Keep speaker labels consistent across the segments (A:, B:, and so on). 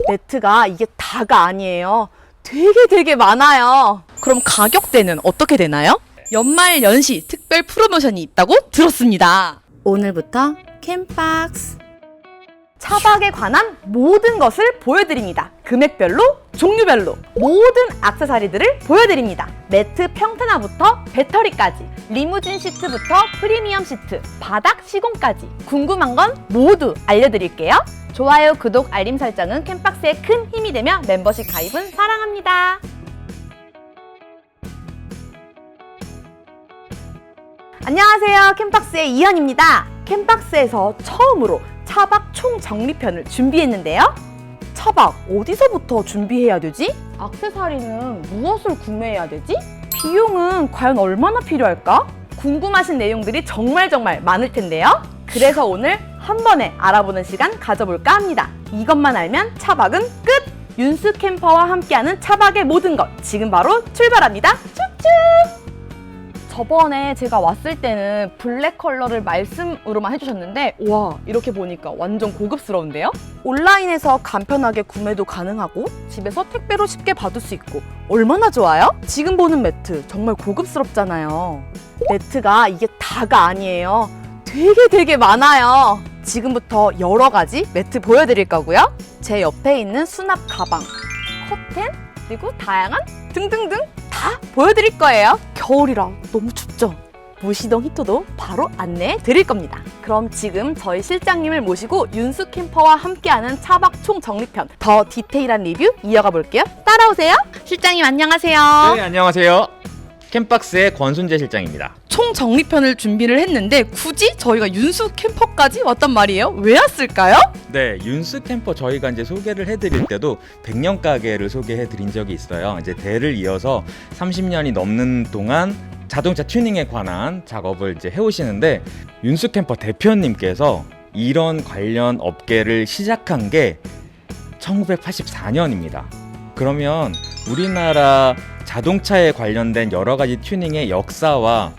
A: 매트가 이게 다가 아니에요. 되게 많아요. 그럼 가격대는 어떻게 되나요? 연말 연시 특별 프로모션이 있다고 들었습니다. 오늘부터 캠박스 차박에 관한 모든 것을 보여드립니다. 금액별로, 종류별로 모든 액세서리들을 보여드립니다. 매트 평탄화부터 배터리까지, 리무진 시트부터 프리미엄 시트, 바닥 시공까지 궁금한 건 모두 알려드릴게요. 좋아요, 구독, 알림 설정은 캠박스에 큰 힘이 되며 멤버십 가입은 사랑합니다. 안녕하세요, 캠박스의 이현입니다. 캠박스에서 처음으로 차박 총정리편을 준비했는데요. 차박 어디서부터 준비해야 되지? 액세서리는 무엇을 구매해야 되지? 비용은 과연 얼마나 필요할까? 궁금하신 내용들이 정말 많을 텐데요. 그래서 오늘 한 번에 알아보는 시간 가져볼까 합니다. 이것만 알면 차박은 끝! 윤수 캠퍼와 함께하는 차박의 모든 것 지금 바로 출발합니다. 쭉쭉! 저번에 제가 왔을 때는 블랙 컬러를 말씀으로만 해주셨는데 와, 이렇게 보니까 완전 고급스러운데요? 온라인에서 간편하게 구매도 가능하고 집에서 택배로 쉽게 받을 수 있고 얼마나 좋아요? 지금 보는 매트 정말 고급스럽잖아요. 매트가 이게 다가 아니에요. 되게 많아요. 지금부터 여러 가지 매트 보여드릴 거고요. 제 옆에 있는 수납 가방, 커튼, 그리고 다양한 등등등 다 보여드릴 거예요. 겨울이라 너무 춥죠? 무시동 히터도 바로 안내해 드릴 겁니다. 그럼 지금 저희 실장님을 모시고 윤수 캠퍼와 함께하는 차박 총정리편 더 디테일한 리뷰 이어가 볼게요. 따라오세요. 실장님 안녕하세요.
B: 네, 안녕하세요. 캠박스의 권순재 실장입니다.
A: 총정리편을 준비를 했는데 굳이 저희가 윤수 캠퍼까지 왔단 말이에요. 왜 왔을까요?
B: 네, 윤수 캠퍼 저희가 이제 소개를 해드릴 때도 100년 가게를 소개해드린 적이 있어요. 이제 대를 이어서 30년이 넘는 동안 자동차 튜닝에 관한 작업을 이제 해오시는데 윤수 캠퍼 대표님께서 이런 관련 업계를 시작한 게 1984년입니다. 그러면 우리나라 자동차에 관련된 여러 가지 튜닝의 역사와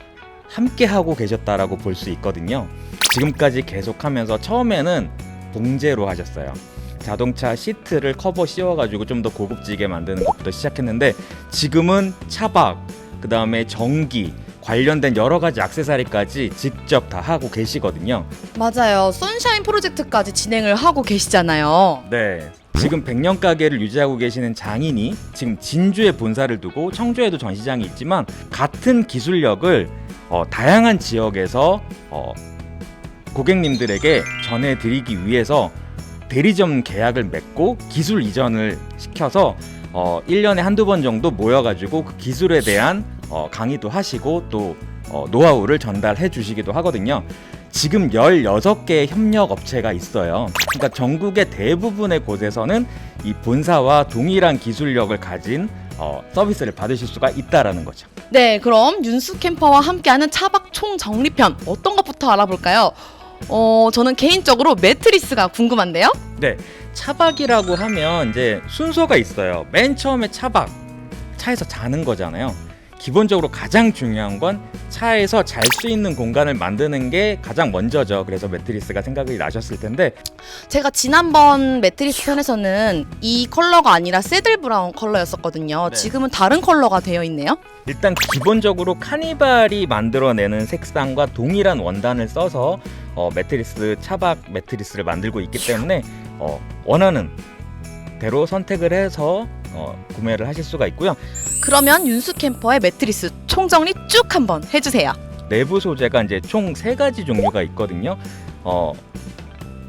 B: 함께 하고 계셨다라고 볼 수 있거든요. 지금까지 계속하면서 처음에는 봉제로 하셨어요. 자동차 시트를 커버 씌워가지고 좀 더 고급지게 만드는 것부터 시작했는데 지금은 차박, 그 다음에 전기 관련된 여러 가지 액세서리까지 직접 다 하고 계시거든요.
A: 맞아요. 선샤인 프로젝트까지 진행을 하고 계시잖아요.
B: 네. 지금 100년 가게를 유지하고 계시는 장인이 지금 진주에 본사를 두고 청주에도 전시장이 있지만 같은 기술력을 다양한 지역에서 고객님들에게 전해드리기 위해서 대리점 계약을 맺고 기술 이전을 시켜서 1년에 한두 번 정도 모여가지고 그 기술에 대한 강의도 하시고 또 노하우를 전달해 주시기도 하거든요. 지금 16개의 협력 업체가 있어요. 그러니까 전국의 대부분의 곳에서는 이 본사와 동일한 기술력을 가진 서비스를 받으실 수가 있다라는 거죠.
A: 네, 그럼 윤수 캠퍼와 함께하는 차박 총정리편 어떤 것부터 알아볼까요? 저는 개인적으로 매트리스가 궁금한데요.
B: 네, 차박이라고 하면 이제 순서가 있어요. 맨 처음에 차박, 차에서 자는 거잖아요. 기본적으로 가장 중요한 건 차에서 잘 수 있는 공간을 만드는 게 가장 먼저죠. 그래서 매트리스가 생각이 나셨을 텐데
A: 제가 지난번 매트리스 편에서는 이 컬러가 아니라 새들 브라운 컬러였었거든요.
B: 네.
A: 지금은 다른 컬러가 되어 있네요.
B: 일단 기본적으로 카니발이 만들어내는 색상과 동일한 원단을 써서 매트리스, 차박 매트리스를 만들고 있기 때문에 원하는 대로 선택을 해서 구매를 하실 수가 있고요.
A: 그러면 윤수 캠퍼의 매트리스 총정리 쭉 한번 해주세요.
B: 내부 소재가 이제 총 3가지 종류가 있거든요.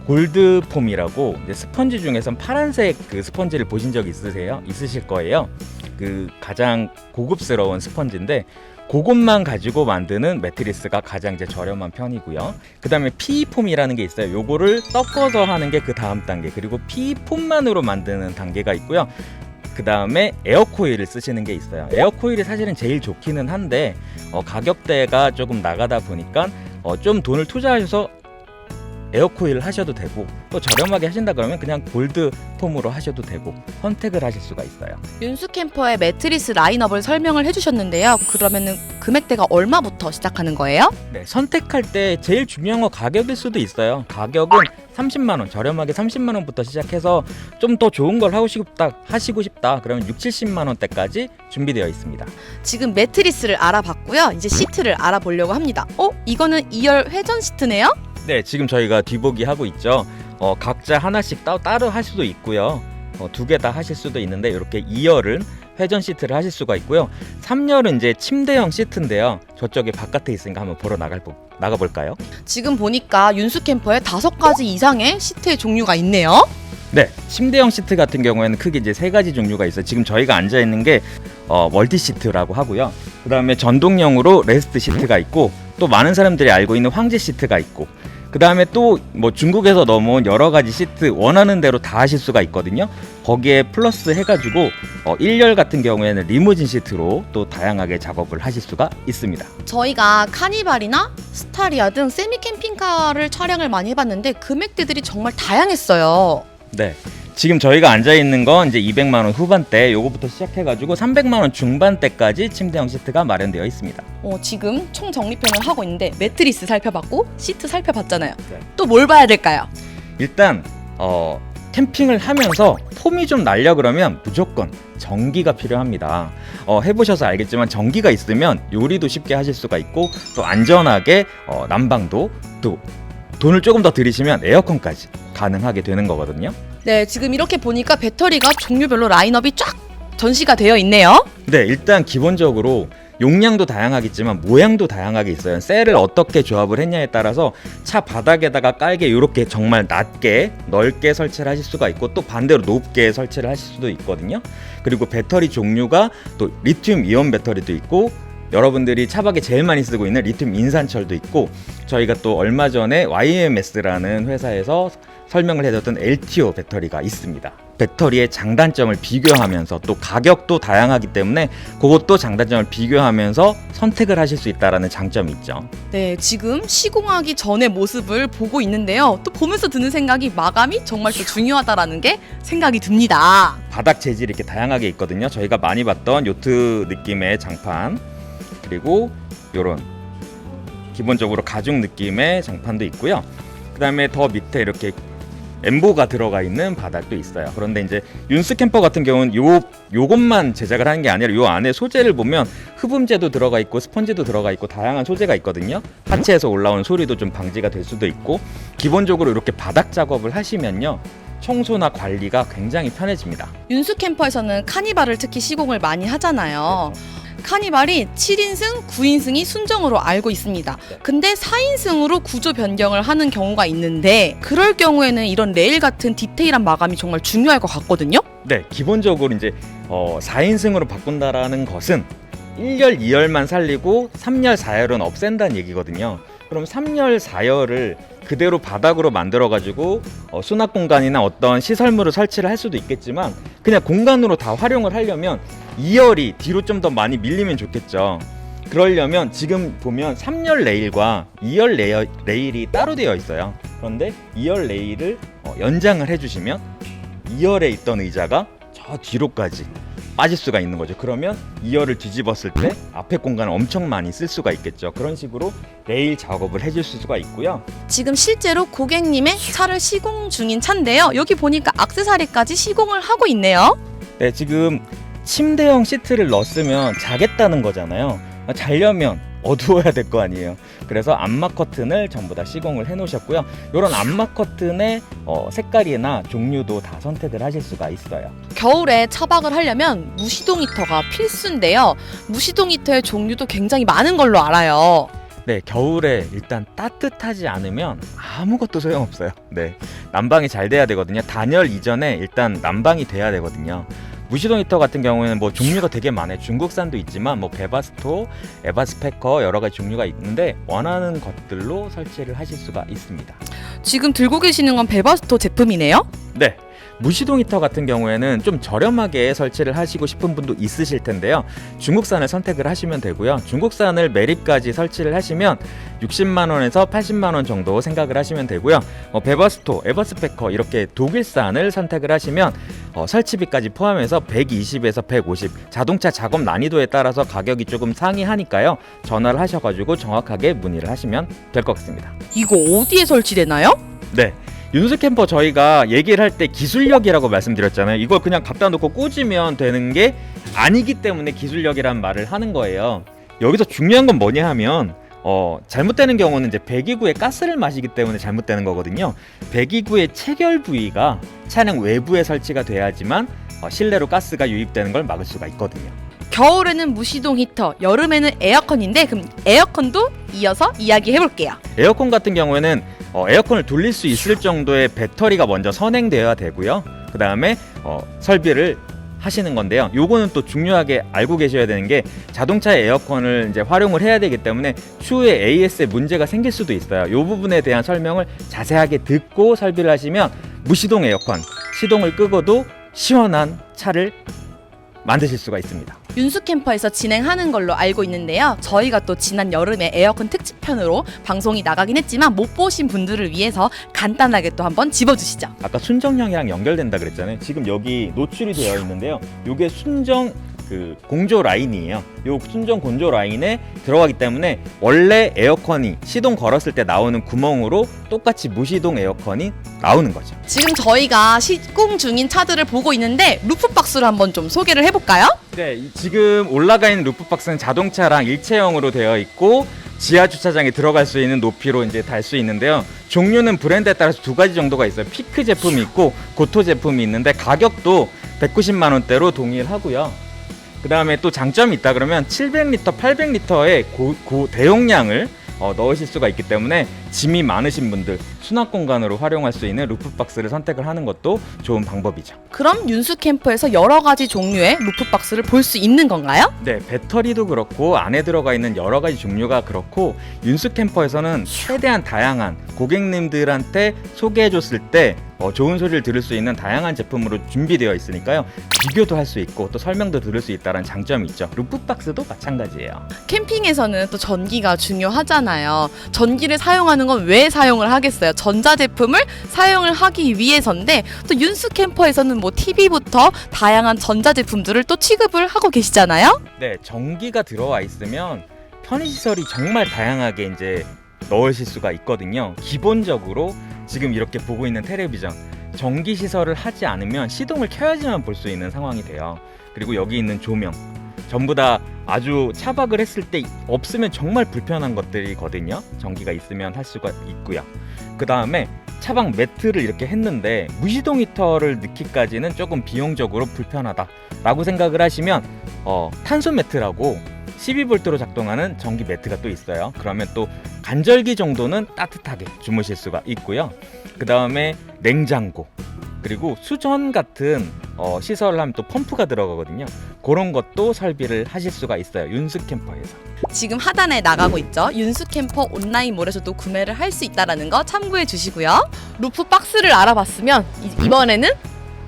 B: 골드 폼이라고 이제 스펀지 중에선 파란색 그 스펀지를 보신 적 있으실 거예요. 그 가장 고급스러운 스펀지인데 그것만 가지고 만드는 매트리스가 가장 이제 저렴한 편이고요. 그 다음에 PE폼이라는 게 있어요. 요거를 섞어서 하는 게 그 다음 단계, 그리고 PE폼만으로 만드는 단계가 있고요. 그 다음에 에어코일을 쓰시는 게 있어요. 에어코일이 사실은 제일 좋기는 한데 가격대가 조금 나가다 보니까 좀 돈을 투자하셔서 에어코일을 하셔도 되고, 또 저렴하게 하신다 그러면 그냥 골드 폼으로 하셔도 되고 선택을 하실 수가 있어요.
A: 윤수 캠퍼의 매트리스 라인업을 설명을 해주셨는데요. 그러면은 금액대가 얼마부터 시작하는 거예요?
B: 네, 선택할 때 제일 중요한 건 가격일 수도 있어요. 가격은 30만 원, 저렴하게 30만 원부터 시작해서 좀 더 좋은 걸 하시고 싶다 그러면 6, 70만 원대까지 준비되어 있습니다.
A: 지금 매트리스를 알아봤고요. 이제 시트를 알아보려고 합니다. 이거는 2열 회전 시트네요?
B: 네, 지금 저희가 뒤보기 하고 있죠. 각자 하나씩 따로 할 수도 있고요. 2개 다 하실 수도 있는데 이렇게 2열은 회전 시트를 하실 수가 있고요. 3열은 이제 침대형 시트인데요. 저쪽에 바깥에 있으니까 한번 보러 나가볼까요?
A: 지금 보니까 윤수 캠퍼에 5가지 이상의 시트의 종류가 있네요.
B: 네, 침대형 시트 같은 경우에는 크게 이제 3가지 종류가 있어요. 지금 저희가 앉아 있는 게 멀티 시트라고 하고요. 그 다음에 전동형으로 레스트 시트가 있고, 또 많은 사람들이 알고 있는 황제 시트가 있고, 그 다음에 또 뭐 중국에서 넘어온 여러 가지 시트 원하는 대로 다 하실 수가 있거든요. 거기에 플러스 해가지고 1열 같은 경우에는 리무진 시트로 또 다양하게 작업을 하실 수가 있습니다.
A: 저희가 카니발이나 스타리아 등 세미 캠핑카를 촬영을 많이 해봤는데 금액대들이 정말 다양했어요.
B: 네, 지금 저희가 앉아 있는 건 이제 200만 원 후반대, 요거부터 시작해가지고 300만 원 중반대까지 침대형 시트가 마련되어 있습니다.
A: 지금 총 정리편을 하고 있는데 매트리스 살펴봤고 시트 살펴봤잖아요.
B: 네.
A: 또 뭘 봐야 될까요?
B: 일단 캠핑을 하면서 폼이 좀 날려 그러면 무조건 전기가 필요합니다. 해보셔서 알겠지만 전기가 있으면 요리도 쉽게 하실 수가 있고, 또 안전하게 난방도, 또 돈을 조금 더 들이시면 에어컨까지 가능하게 되는 거거든요.
A: 네, 지금 이렇게 보니까 배터리가 종류별로 라인업이 쫙 전시가 되어 있네요.
B: 네, 일단 기본적으로 용량도 다양하겠지만 모양도 다양하게 있어요. 셀을 어떻게 조합을 했냐에 따라서 차 바닥에다가 깔게 이렇게 정말 낮게 넓게 설치를 하실 수가 있고, 또 반대로 높게 설치를 하실 수도 있거든요. 그리고 배터리 종류가 또 리튬 이온 배터리도 있고, 여러분들이 차박에 제일 많이 쓰고 있는 리튬 인산철도 있고, 저희가 또 얼마 전에 YMS라는 회사에서 설명을 해줬던 LTO 배터리가 있습니다. 배터리의 장단점을 비교하면서 또 가격도 다양하기 때문에 그것도 장단점을 비교하면서 선택을 하실 수 있다는 장점이 있죠.
A: 네, 지금 시공하기 전의 모습을 보고 있는데요. 또 보면서 드는 생각이 마감이 정말 또 중요하다라는 게 생각이 듭니다.
B: 바닥 재질이 이렇게 다양하게 있거든요. 저희가 많이 봤던 요트 느낌의 장판, 그리고 요런 기본적으로 가죽 느낌의 장판도 있고요. 그 다음에 더 밑에 이렇게 엠보가 들어가 있는 바닥도 있어요. 그런데 이제 윤스 캠퍼 같은 경우는 요것만 제작을 하는 게 아니라 요 안에 소재를 보면 흡음재도 들어가 있고 스펀지도 들어가 있고 다양한 소재가 있거든요. 하체에서 올라오는 소리도 좀 방지가 될 수도 있고, 기본적으로 이렇게 바닥 작업을 하시면요, 청소나 관리가 굉장히 편해집니다.
A: 윤수 캠퍼에서는 카니발을 특히 시공을 많이 하잖아요.
B: 그렇죠.
A: 카니발이 7인승, 9인승이 순정으로 알고 있습니다.
B: 네.
A: 근데 4인승으로 구조 변경을 하는 경우가 있는데, 그럴 경우에는 이런 레일 같은 디테일한 마감이 정말 중요할 것 같거든요.
B: 네, 기본적으로 이제 4인승으로 바꾼다라는 것은 1열, 2열만 살리고 3열, 4열은 없앤다는 얘기거든요. 그럼 3열, 4열을 그대로 바닥으로 만들어가지고 수납 공간이나 어떤 시설물을 설치를 할 수도 있겠지만, 그냥 공간으로 다 활용을 하려면 2열이 뒤로 좀 더 많이 밀리면 좋겠죠. 그러려면 지금 보면 3열 레일과 2열 레일이 따로 되어 있어요. 그런데 2열 레일을 연장을 해주시면 2열에 있던 의자가 저 뒤로까지 빠질 수가 있는 거죠. 그러면 2열을 뒤집었을 때 앞에 공간을 엄청 많이 쓸 수가 있겠죠. 그런 식으로 레일 작업을 해줄 수가 있고요.
A: 지금 실제로 고객님의 차를 시공 중인 차인데요. 여기 보니까 액세서리까지 시공을 하고 있네요.
B: 네, 지금 침대형 시트를 넣었으면 자겠다는 거잖아요. 자려면 어두워야 될 거 아니에요. 그래서 암막 커튼을 전부 다 시공을 해 놓으셨고요. 이런 암막 커튼의 색깔이나 종류도 다 선택을 하실 수가 있어요.
A: 겨울에 차박을 하려면 무시동 히터가 필수인데요. 무시동 히터의 종류도 굉장히 많은 걸로 알아요.
B: 네, 겨울에 일단 따뜻하지 않으면 아무것도 소용없어요. 네, 난방이 잘 돼야 되거든요. 단열 이전에 일단 난방이 돼야 되거든요. 무시동 히터 같은 경우에는 뭐 종류가 되게 많아요. 중국산도 있지만 뭐 베바스토, 에바스페커 여러 가지 종류가 있는데 원하는 것들로 설치를 하실 수가 있습니다.
A: 지금 들고 계시는 건 베바스토 제품이네요?
B: 네, 무시동 히터 같은 경우에는 좀 저렴하게 설치를 하시고 싶은 분도 있으실 텐데요. 중국산을 선택을 하시면 되고요. 중국산을 매립까지 설치를 하시면 60만 원에서 80만 원 정도 생각을 하시면 되고요. 베바스토, 에버스페커 이렇게 독일산을 선택을 하시면 설치비까지 포함해서 120에서 150, 자동차 작업 난이도에 따라서 가격이 조금 상이하니까요. 전화를 하셔가지고 정확하게 문의를 하시면 될 것 같습니다.
A: 이거 어디에 설치되나요?
B: 네, 윤수 캠퍼 저희가 얘기를 할 때 기술력이라고 말씀드렸잖아요. 이걸 그냥 갖다 놓고 꽂으면 되는 게 아니기 때문에 기술력이란 말을 하는 거예요. 여기서 중요한 건 뭐냐 하면 잘못되는 경우는 이제 배기구에 가스를 마시기 때문에 잘못되는 거거든요. 배기구의 체결 부위가 차량 외부에 설치가 돼야지만 실내로 가스가 유입되는 걸 막을 수가 있거든요.
A: 겨울에는 무시동 히터, 여름에는 에어컨인데 그럼 에어컨도 이어서 이야기해 볼게요.
B: 에어컨 같은 경우에는 에어컨을 돌릴 수 있을 정도의 배터리가 먼저 선행되어야 되고요. 그 다음에 설비를 하시는 건데요. 요거는 또 중요하게 알고 계셔야 되는 게 자동차의 에어컨을 이제 활용을 해야 되기 때문에 추후에 AS에 문제가 생길 수도 있어요. 요 부분에 대한 설명을 자세하게 듣고 설비를 하시면 무시동 에어컨, 시동을 끄고도 시원한 차를 만드실 수가 있습니다.
A: 윤수 캠퍼에서 진행하는 걸로 알고 있는데요. 저희가 또 지난 여름에 에어컨 특집편으로 방송이 나가긴 했지만 못 보신 분들을 위해서 간단하게 또 한번 짚어주시죠.
B: 아까 순정형이랑 연결된다 그랬잖아요. 지금 여기 노출이 되어 있는데요. 요게 순정 공조 라인이에요. 요 순정 공조 라인에 들어가기 때문에 원래 에어컨이 시동 걸었을 때 나오는 구멍으로 똑같이 무시동 에어컨이 나오는 거죠.
A: 지금 저희가 시공 중인 차들을 보고 있는데 루프박스를 한번 좀 소개를 해볼까요?
B: 네, 지금 올라가 있는 루프박스는 자동차랑 일체형으로 되어 있고 지하 주차장에 들어갈 수 있는 높이로 이제 달 수 있는데요. 종류는 브랜드에 따라서 두 가지 정도가 있어요. 피크 제품이 있고 고토 제품이 있는데 가격도 190만 원대로 동일하고요. 그 다음에 또 장점이 있다 그러면 700리터, 800리터의 대용량을 넣으실 수가 있기 때문에 짐이 많으신 분들 수납 공간으로 활용할 수 있는 루프박스를 선택을 하는 것도 좋은 방법이죠.
A: 그럼 윤수 캠퍼에서 여러 가지 종류의 루프박스를 볼 수 있는 건가요?
B: 네, 배터리도 그렇고 안에 들어가 있는 여러 가지 종류가 그렇고 윤수 캠퍼에서는 최대한 다양한 고객님들한테 소개해줬을 때 좋은 소리를 들을 수 있는 다양한 제품으로 준비되어 있으니까요. 비교도 할 수 있고 또 설명도 들을 수 있다는 장점이 있죠. 루프박스도 마찬가지예요.
A: 캠핑에서는 또 전기가 중요하잖아요. 전기를 사용하는 건 왜 사용을 하겠어요? 전자제품을 사용을 하기 위해서인데 또 윤수 캠퍼에서는 뭐 TV부터 다양한 전자제품들을 또 취급을 하고 계시잖아요.
B: 네, 전기가 들어와 있으면 편의시설이 정말 다양하게 이제 넣으실 수가 있거든요. 기본적으로 지금 이렇게 보고 있는 텔레비전 전기 시설을 하지 않으면 시동을 켜야지만 볼 수 있는 상황이 돼요. 그리고 여기 있는 조명 전부 다 아주 차박을 했을 때 없으면 정말 불편한 것들이거든요. 전기가 있으면 할 수가 있고요. 그 다음에 차박 매트를 이렇게 했는데 무시동 히터를 넣기까지는 조금 비용적으로 불편하다 라고 생각을 하시면 탄소 매트라고 12V로 작동하는 전기 매트가 또 있어요. 그러면 또 간절기 정도는 따뜻하게 주무실 수가 있고요. 그 다음에 냉장고 그리고 수전 같은 시설을 하면 또 펌프가 들어가거든요. 그런 것도 설비를 하실 수가 있어요. 윤수 캠퍼에서. 지금
A: 하단에 나가고 있죠. 윤수 캠퍼 온라인몰에서도 구매를 할 수 있다는 거 참고해 주시고요. 루프 박스를 알아봤으면 이번에는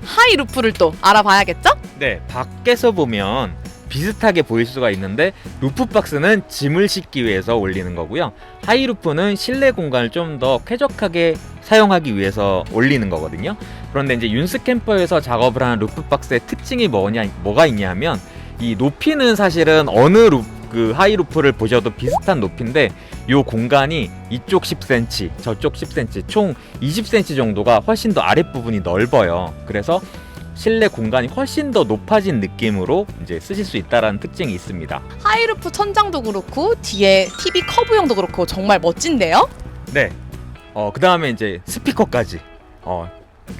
A: 하이 루프를 또 알아봐야겠죠?
B: 네, 밖에서 보면 비슷하게 보일 수가 있는데 루프박스는 짐을 싣기 위해서 올리는 거고요. 하이루프는 실내 공간을 좀 더 쾌적하게 사용하기 위해서 올리는 거거든요. 그런데 이제 윤수 캠퍼에서 작업을 하는 루프박스의 특징이 뭐가 있냐면 이 높이는 사실은 어느 하이루프를 보셔도 비슷한 높이인데 이 공간이 이쪽 10cm, 저쪽 10cm, 총 20cm 정도가 훨씬 더 아랫부분이 넓어요. 그래서 실내 공간이 훨씬 더 높아진 느낌으로 이제 쓰실 수 있다라는 특징이 있습니다.
A: 하이루프 천장도 그렇고 뒤에 TV 커브형도 그렇고 정말 멋진데요?
B: 네. 그 다음에 이제 스피커까지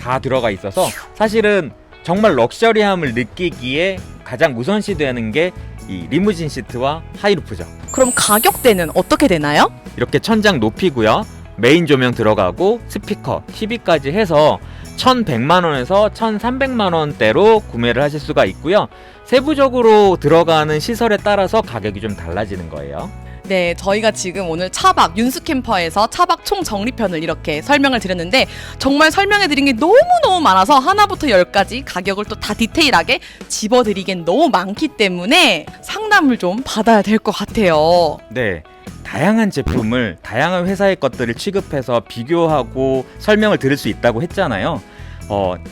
B: 다 들어가 있어서 사실은 정말 럭셔리함을 느끼기에 가장 우선시되는 게 이 리무진 시트와 하이루프죠.
A: 그럼 가격대는 어떻게 되나요?
B: 이렇게 천장 높이고요. 메인 조명 들어가고 스피커, TV까지 해서 1,100만원에서 1,300만원대로 구매를 하실 수가 있고요. 세부적으로 들어가는 시설에 따라서 가격이 좀 달라지는 거예요.
A: 네, 저희가 지금 오늘 차박 윤수 캠퍼에서 차박 총 정리편을 이렇게 설명을 드렸는데 정말 설명해 드린 게 너무너무 많아서 하나부터 10까지 가격을 또 다 디테일하게 집어드리긴 너무 많기 때문에 상담을 좀 받아야 될 것 같아요.
B: 네. 다양한 제품을 다양한 회사의 것들을 취급해서 비교하고 설명을 들을 수 있다고 했잖아요.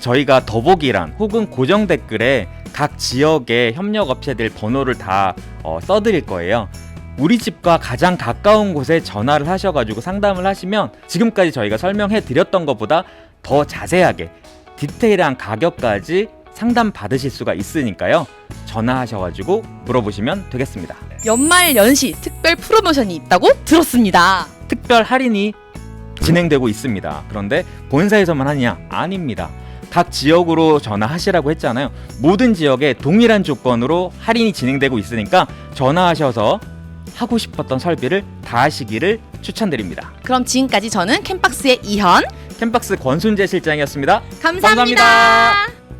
B: 저희가 더보기란 혹은 고정 댓글에 각 지역의 협력업체들 번호를 다 써드릴 거예요. 우리 집과 가장 가까운 곳에 전화를 하셔가지고 상담을 하시면 지금까지 저희가 설명해 드렸던 것보다 더 자세하게 디테일한 가격까지 상담 받으실 수가 있으니까요. 전화하셔가지고 물어보시면 되겠습니다.
A: 연말 연시 특별 프로모션이 있다고 들었습니다.
B: 특별 할인이 진행되고 있습니다. 그런데 본사에서만 하느냐? 아닙니다. 각 지역으로 전화하시라고 했잖아요. 모든 지역에 동일한 조건으로 할인이 진행되고 있으니까 전화하셔서 하고 싶었던 설비를 다 하시기를 추천드립니다.
A: 그럼 지금까지 저는 캠박스의 이현
B: 캠박스 권순재 실장이었습니다.
A: 감사합니다.
B: 감사합니다.